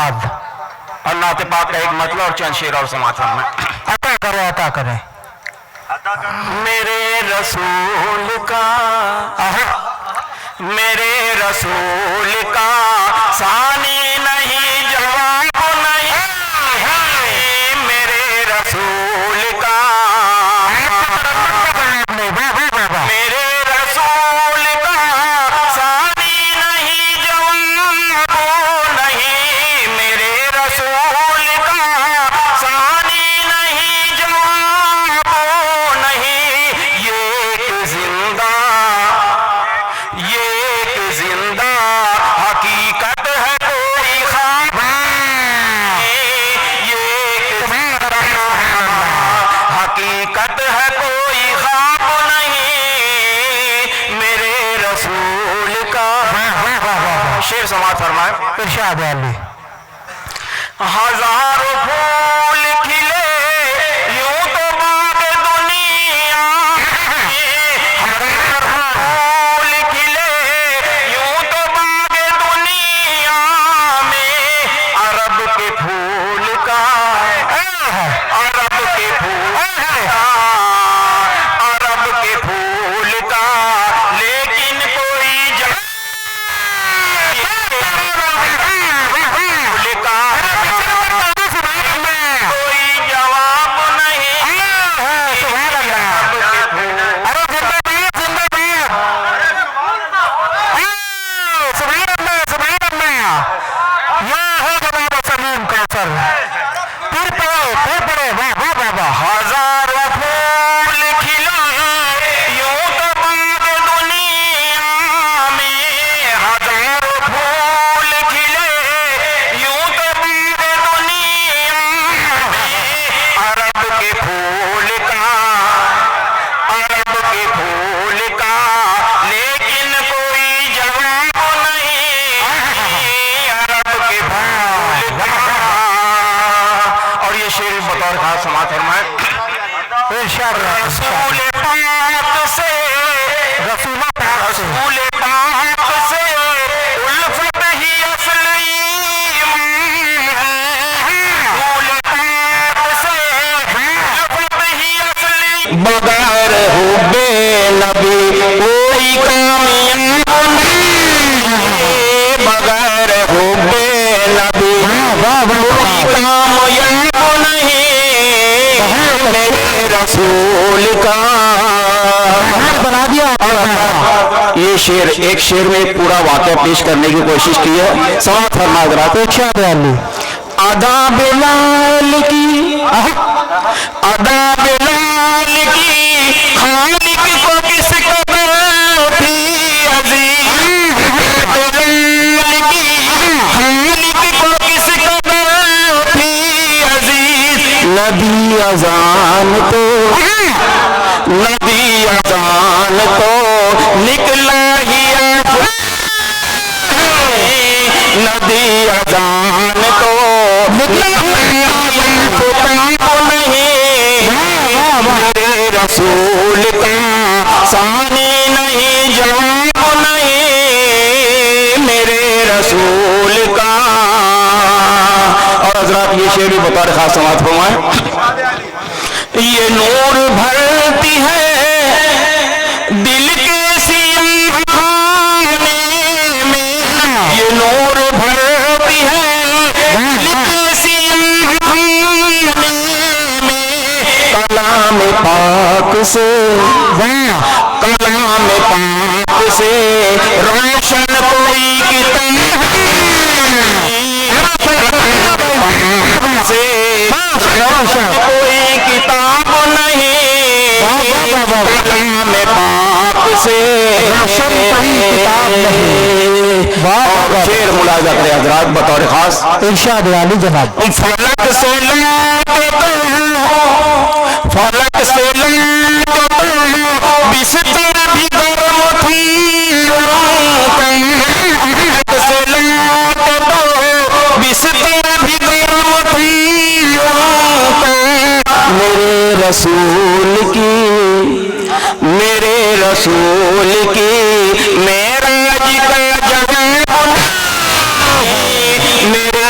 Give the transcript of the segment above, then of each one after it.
बाद और नाते पाक का एक मतलब और चंद शेर और समाचार में अता करें मेरे रसूल का सानी नहीं जवाब नहीं मेरे रसूल का मेरे रसूल का सानी नहीं जवाब नहीं मेरे रसूल का सानी नहीं जवाब नहीं ये एक जिंदा हकीकत है कोई ख्वाब ये एक हकीकत है कोई ख्वाब नहीं मेरे रसूल का। शेर समाज फरमाए इरशाद अली। हजारों फूल खिले यूं तो बाग दुनिया हजारों फूल खिले यूं तो बाग दुनिया में अरब के फूल का लेकिन कोई कोई जवाब नहीं हजारों फूल खिले यूं तो बाग दुनिया में हजारों फूल खिले यूं तो बाग दुनिया में अरब के फूल का लेकिन कोई जवाब नहीं अरब के फूल का। और ये शेर बतौर खास समाज फरमाए रसूल पाक से उल्फत ही असली बगैर हुब्बे नबी कोई कामयाब नहीं बगैर हुब्बे नबी कोई कामयाब नहीं मेरे रसूल का। बना दिया। ये शेर एक शेर में एक पूरा वाक़या पेश करने की कोशिश की है। समाज फरमा हज़रात। इरशाद अली। अदा बिलाल की खालिक को किस कदर थी अजीज बिलाल की खालिक को किस कदर थी अजीज नबी अजान तो निकला ही नदी अजान तो मेरे रसूल का सानी नहीं जवाब नहीं मेरे रसूल का। और हजरात ये शेर भी बता रहे खास समाज फरमाए ये नूर भरती है दिल के सियाह खाने में ये नूर भरती है दिल के सियाह खाने में कलाम पाक से रोशन कोई किताब से कोई किताब नहीं कलाम पाक से शेर मुलाजा करे हजरात बतौर खास। इरशाद अली जनाब। फलक से बिस्तर भी गर्म थी बिस्तर भी गर्म थी मेरे रसूल की मेराज का जवाब मेरे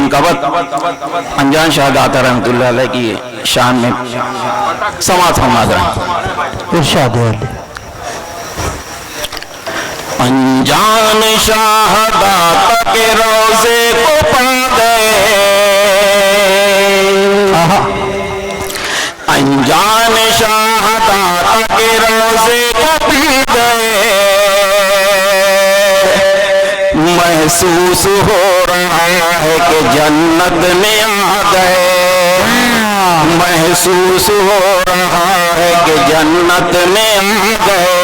मनकबत अनजान शाहदाता रहमतुल्लाह अलैह की शान में समाअत फरमा दें। इरशाद है। अनजान शाहदाता के रोजे को पा गए, अनजान शाहदाता के रोजे को पा गए, महसूस हो रहा है कि जन्नत में आ गए, महसूस हो रहा है कि जन्नत में आ गए,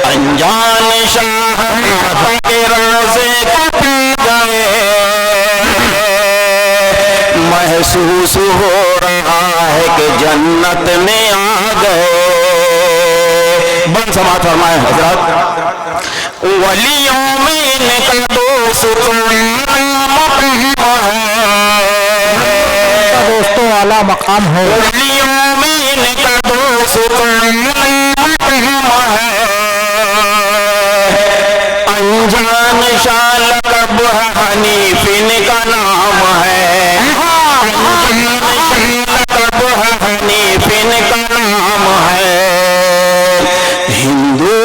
अनजान शाहदाता के रोजे को पा गए, महसूस हो रहा है कि जन्नत में आ गए। बन समाअत फरमाए हजरत। वलियों में इनका दोस्त दोस्तों वाला मकाम है, वलियों में इनका दोस्त अनजान शाह लक़ब हनीफ इनका नाम है, अनजान शाह लक़ब हनीफ इनका नाम है। हिंदू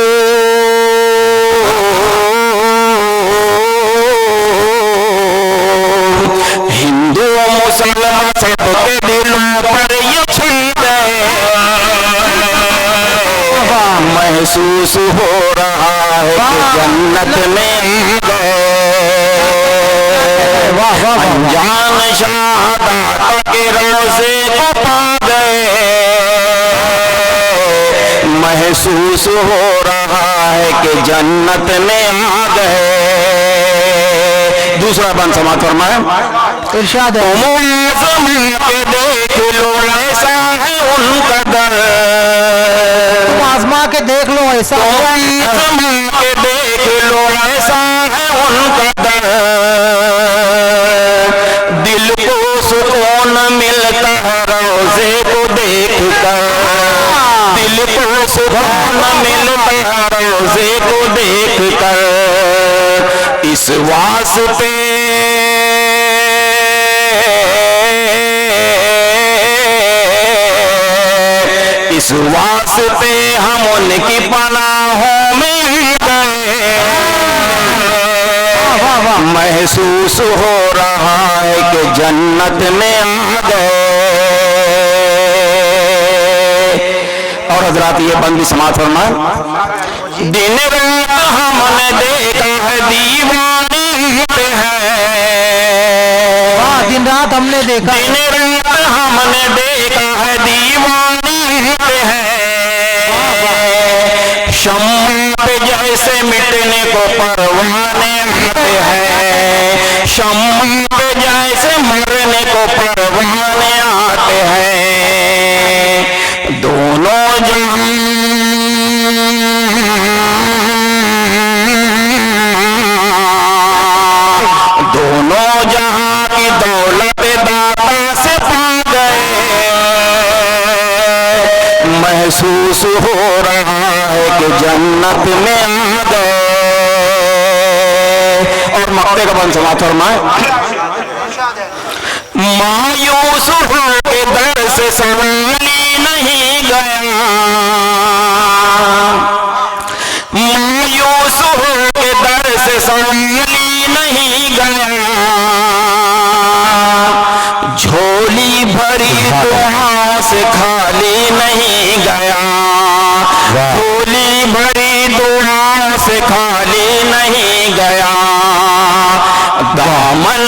हिंदू मुसलमान सबके दिलों पर ये छा गए, महसूस हो रहा है कि जन्नत में आ गए, अनजान शाहदाता के रोजे को पा गए, महसूस हो रहा है कि जन्नत में आ गए। दूसरा बंद समाअत फरमाए। इरशाद है। तुम के देख लो ऐसा है उनका दर, तुम आजमा के देख लो ऐसा तुम के देख लो ऐसा है उनका दर, दिल को सुकून मिलता है रोजे को देख कर, दिल को सुकून मिलता है रोजे को देख कर, इस वास्ते इस वास्ते हम उनकी पनाहों में गए, महसूस हो रहा है कि जन्नत में आ गए। और हजरात ये बंदी समाअत फरमाए। दिन रात हमने देखा है दीवाने हैं, दिन रात हमने देखा, दिन रात हमने देखा है दीवाने हैं, शम्मा पे जैसे मिटने को परवाने आते हैं, शम्मा पे जैसे मरने को परवाने आते हैं, दोनों जहां दोनों जहां की दौलत दाता से पा गए, महसूस हो रहा है कि जन्नत में आ गए। और मक्ते का बंद समाअत फरमाए। मायूस हो के दर से सवाली नहीं गया, मायूस हो के दर से सवाली नहीं गया, झोली भरी दुआ से खाली नहीं गया, झोली भरी दुआ से खाली नहीं गया, दामन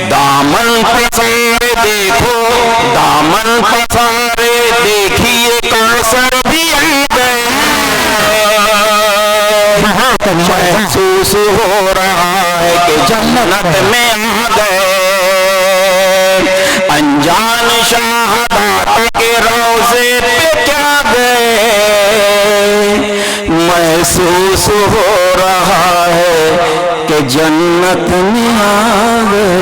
दामन पसारे देखो, दामन पसारे देखिए कौसर भी आ गए, महसूस हो रहा है कि जन्नत में आ गए, अनजान शाहदाता के रोजे पे क्या गए, महसूस हो रहा है कि जन्नत में आ गए।